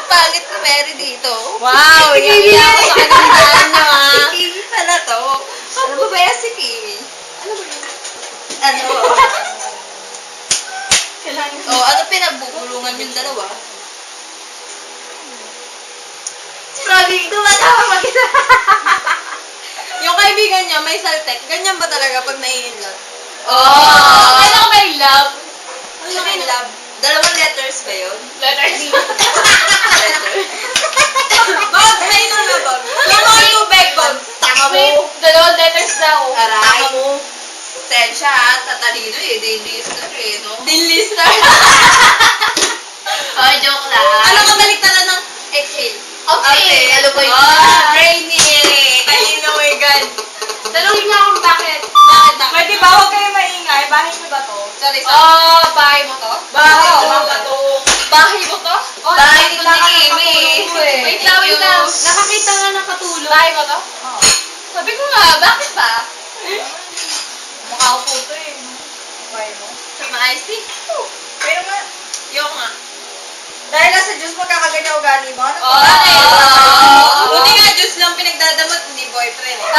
Pangit ko Mary dito. Wow, iya ako sa kagandahan nyo, Si ah. Kimi pala to. Ano ba ba yan si Kimi? Ano ba yun? Ano? Ano pinagbubulungan yung dalawa? Struggling, tumatawa pa kita. Yung kaibigan niya, may saltek. Ganyan ba talaga pag nai-inlove? Ano ka may love? Ano may love? Dalawang letters ba yun? Letter D. Bob, may inom na Bob. Yung mga tubig, Bob. Tama mo. Dalawang letters daw. Aray. Tama mo. Tensya ha, tatalino eh. Daily listener eh, no? Din lister. Oh, joke lang. Ano ka baliktaran ng exhale? Okay, ano ba yun? Brainy. Kanina, oh my God. Tanungin niya kung bakit. Bakit? Pwede ba huwag kayo maingay? Bahay niyo ba to? Sorry, Bahay mo to? Bahay Oo, mo mga ba? to. Bahay mo to? Bahay ko nakakita ni ka Kimi. nakatulog eh. Wait lang, wait lang. Nakakita nga nakatulog. Bahay mo to? Oo. Sabi ko nga, bakit ba? Mukha ko po to eh. Bahay mo. Maayos eh. Pero nga, Yung nga. dahil nasa Diyos magkakaganyan ugali mo, ano Oh, ba? Buti nga, Diyos lang pinagdadamot, hindi boyfriend eh.